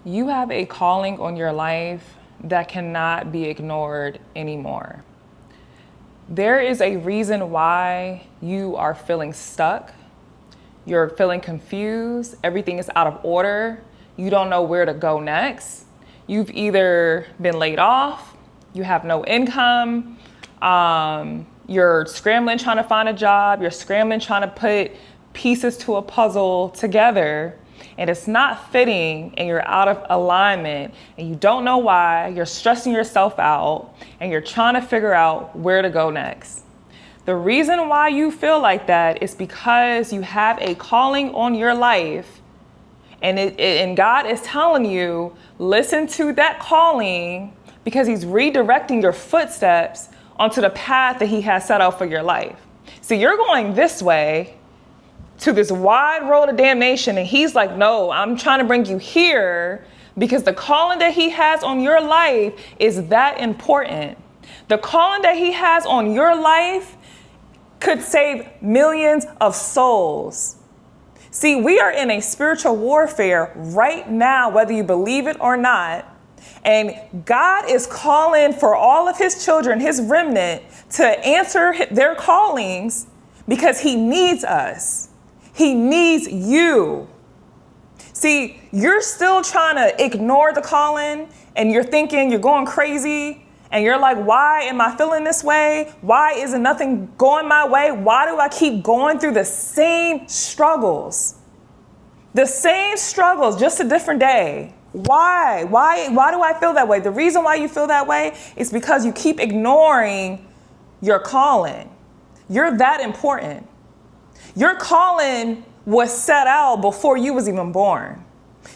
You have a calling on your life that cannot be ignored anymore. There is a reason why you are feeling stuck. You're feeling confused. Everything is out of order. You don't know where to go next. You've either been laid off, you have no income, you're scrambling trying to find a job, you're scrambling trying to put pieces to a puzzle together, and it's not fitting and you're out of alignment and you don't know why. You're stressing yourself out and you're trying to figure out where to go next. The reason why you feel like that is because you have a calling on your life, and God is telling you, listen to that calling, because he's redirecting your footsteps onto the path that he has set out for your life. See, you're going this way to this wide road of damnation, and he's like, no, I'm trying to bring you here because the calling that he has on your life is that important. The calling that he has on your life could save millions of souls. See, we are in a spiritual warfare right now, whether you believe it or not. And God is calling for all of his children, his remnant, to answer their callings because he needs us. He needs you. See, you're still trying to ignore the calling and you're thinking you're going crazy. And you're like, why am I feeling this way? Why isn't nothing going my way? Why do I keep going through the same struggles? The same struggles, just a different day. Why? Why do I feel that way? The reason why you feel that way is because you keep ignoring your calling. You're that important. Your calling was set out before you was even born.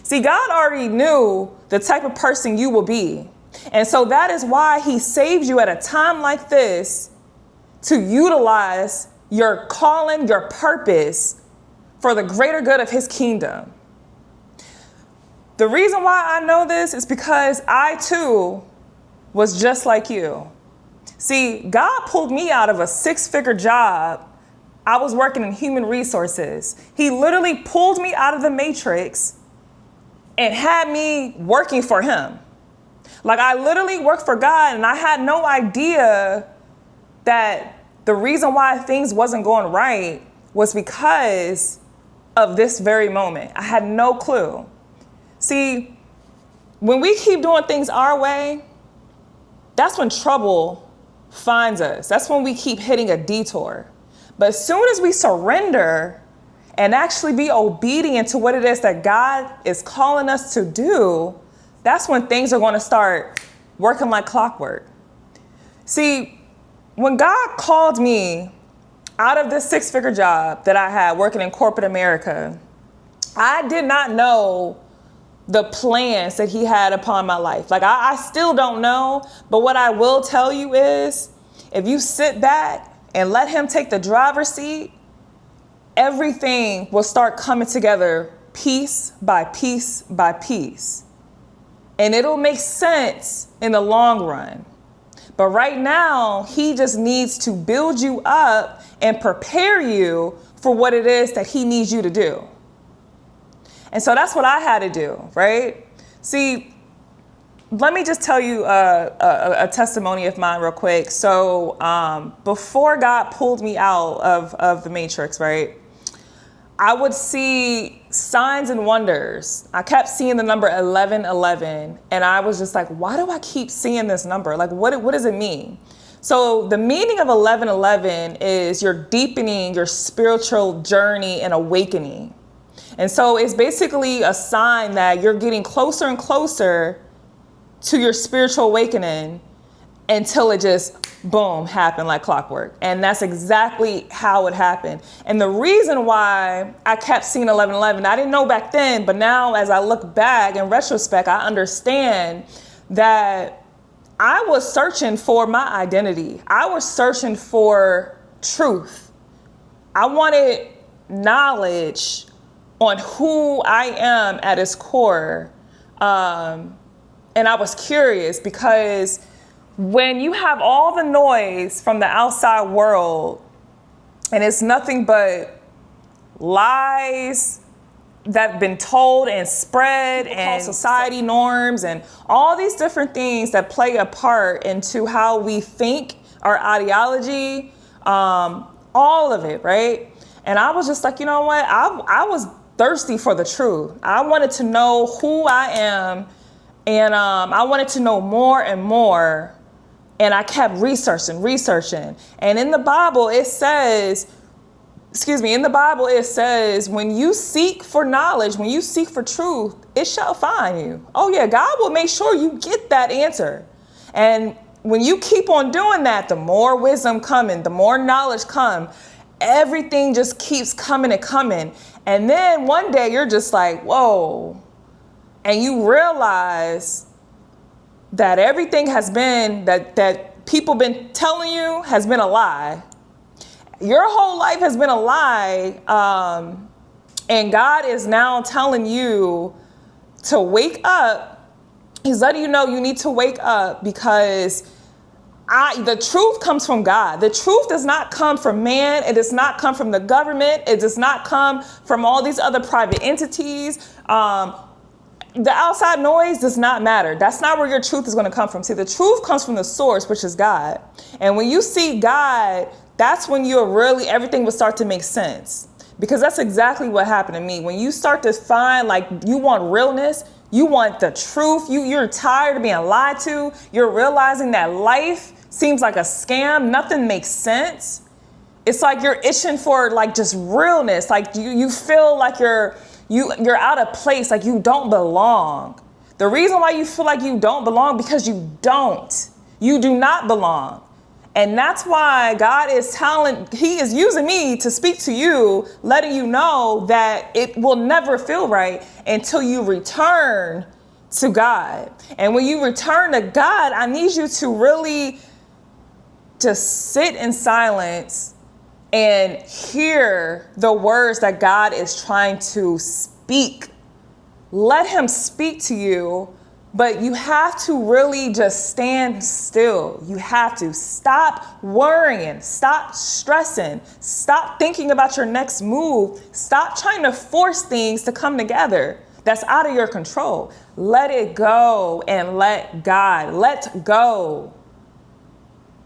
See, God already knew the type of person you will be. And so that is why he saved you at a time like this to utilize your calling, your purpose for the greater good of his kingdom. The reason why I know this is because I too was just like you. See, God pulled me out of a 6-figure job. I was working in human resources. He literally pulled me out of the matrix and had me working for him. Like, I literally worked for God, and I had no idea that the reason why things wasn't going right was because of this very moment. I had no clue. See, when we keep doing things our way, that's when trouble finds us. That's when we keep hitting a detour. But as soon as we surrender and actually be obedient to what it is that God is calling us to do, that's when things are going to start working like clockwork. See, when God called me out of this 6-figure job that I had working in corporate America, I did not know the plans that he had upon my life. Like, I still don't know. But what I will tell you is, if you sit back and let him take the driver's seat, everything will start coming together piece by piece by piece. And it'll make sense in the long run. But right now, he just needs to build you up and prepare you for what it is that he needs you to do. And so that's what I had to do, right? See, let me just tell you a testimony of mine real quick. So before God pulled me out of the matrix, right, I would see signs and wonders. I kept seeing the number 1111, and I was just like, why do I keep seeing this number? Like, what does it mean? So the meaning of 1111 is you're deepening your spiritual journey and awakening. And so it's basically a sign that you're getting closer and closer to your spiritual awakening until it just, boom, happened like clockwork. And that's exactly how it happened. And the reason why I kept seeing 1111, I didn't know back then, but now as I look back in retrospect, I understand that I was searching for my identity. I was searching for truth. I wanted knowledge on who I am at its core. And I was curious because when you have all the noise from the outside world and it's nothing but lies that have been told and spread, and society norms and all these different things that play a part into how we think, our ideology, all of it, right? And I was just like, you know what? I was thirsty for the truth. I wanted to know who I am, and I wanted to know more and more. And I kept researching. And in the Bible, it says, when you seek for knowledge, when you seek for truth, it shall find you. Oh yeah, God will make sure you get that answer. And when you keep on doing that, the more wisdom coming, the more knowledge come, everything just keeps coming and coming. And then one day you're just like, whoa. And you realize that everything has been, that people been telling you has been a lie. Your whole life has been a lie. And God is now telling you to wake up. He's letting you know you need to wake up, because the truth comes from God. The truth does not come from man. It does not come from the government. It does not come from all these other private entities. The outside noise does not matter. That's not where your truth is going to come from. See, the truth comes from the source, which is God. And when you see God, that's when everything will start to make sense. Because that's exactly what happened to me. When you start to find, like, you want realness, you want the truth, you're tired of being lied to, you're realizing that life seems like a scam, nothing makes sense. It's like you're itching for, like, just realness. Like you feel like you're out of place, like you don't belong. The reason why you feel like you don't belong, because you do not belong. And that's why God he is using me to speak to you, letting you know that it will never feel right until you return to God. And when you return to God, I need you to really just sit in silence and hear the words that God is trying to speak. Let him speak to you, but you have to really just stand still. You have to stop worrying, stop stressing, stop thinking about your next move, stop trying to force things to come together. That's out of your control. Let it go and let God. Let go.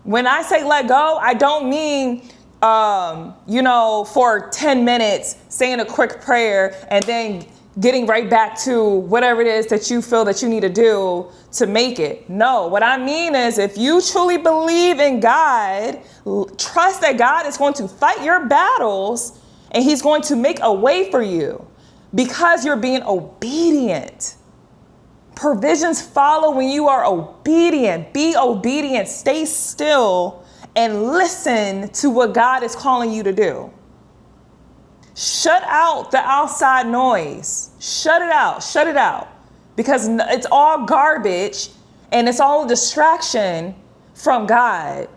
When I say let go, I don't mean for 10 minutes, saying a quick prayer and then getting right back to whatever it is that you feel that you need to do to make it. No, what I mean is, if you truly believe in God, trust that God is going to fight your battles and he's going to make a way for you because you're being obedient. Provisions follow when you are obedient. Be obedient. Stay still and listen to what God is calling you to do. Shut out the outside noise. Shut it out. Shut it out. Because it's all garbage and it's all a distraction from God.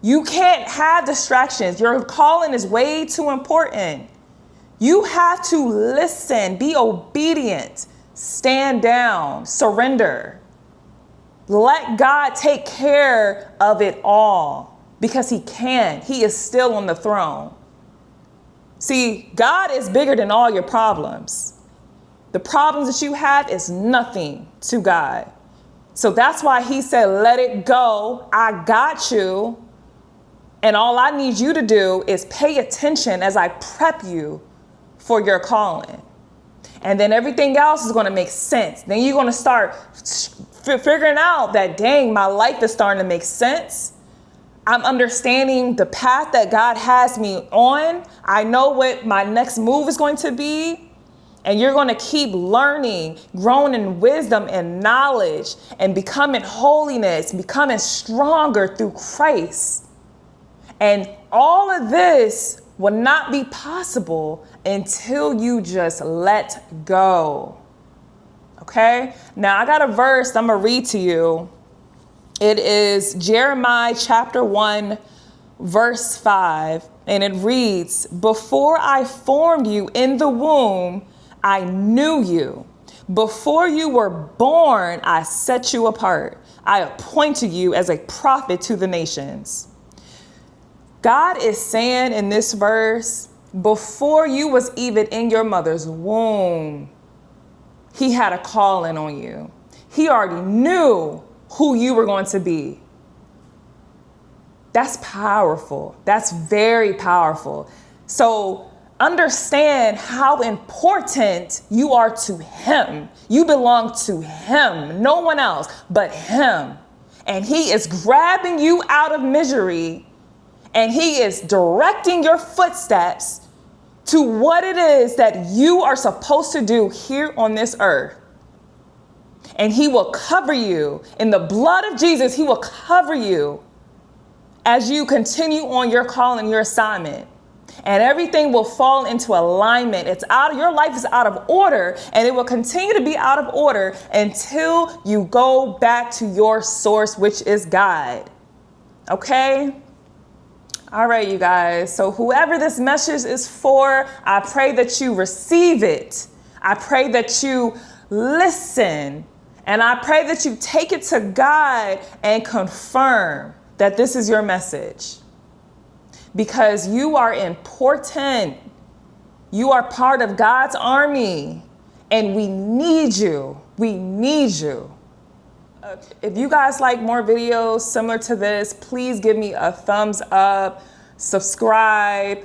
You can't have distractions. Your calling is way too important. You have to listen, be obedient, stand down, surrender. Let God take care of it all, because he can. He is still on the throne. See, God is bigger than all your problems. The problems that you have is nothing to God. So that's why he said, let it go. I got you. And all I need you to do is pay attention as I prep you for your calling. And then everything else is going to make sense. Then you're going to start figuring out that, dang, my life is starting to make sense. I'm understanding the path that God has me on. I know what my next move is going to be. And you're going to keep learning, growing in wisdom and knowledge, and becoming holiness, becoming stronger through Christ. And all of this will not be possible until you just let go. Okay? Now I got a verse I'm going to read to you. It is Jeremiah chapter 1, verse 5. And it reads, before I formed you in the womb, I knew you. Before you were born, I set you apart. I appointed you as a prophet to the nations. God is saying in this verse Before you was even in your mother's womb, he had a calling on you. He already knew who you were going to be. That's powerful. That's very powerful. So understand how important you are to him. You belong to him, no one else but him. And he is grabbing you out of misery, and he is directing your footsteps to what it is that you are supposed to do here on this earth. And he will cover you in the blood of Jesus. He will cover you as you continue on your call and your assignment. And everything will fall into alignment. Your life is out of order, and it will continue to be out of order until you go back to your source, which is God. Okay? All right, you guys. So whoever this message is for, I pray that you receive it. I pray that you listen. And I pray that you take it to God and confirm that this is your message. Because you are important. You are part of God's army. And we need you. We need you. If you guys like more videos similar to this, please give me a thumbs up, subscribe,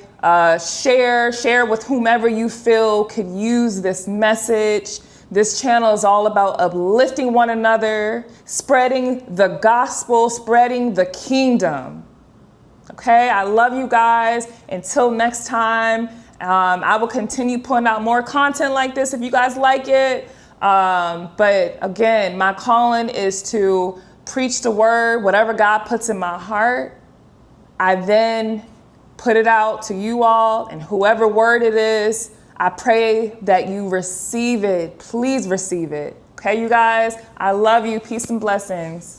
share with whomever you feel could use this message. This channel is all about uplifting one another, spreading the gospel, spreading the kingdom. Okay, I love you guys. Until next time, I will continue putting out more content like this if you guys like it. But again, my calling is to preach the word, whatever God puts in my heart. I then put it out to you all, and whoever word it is, I pray that you receive it. Please receive it. Okay, you guys, I love you. Peace and blessings.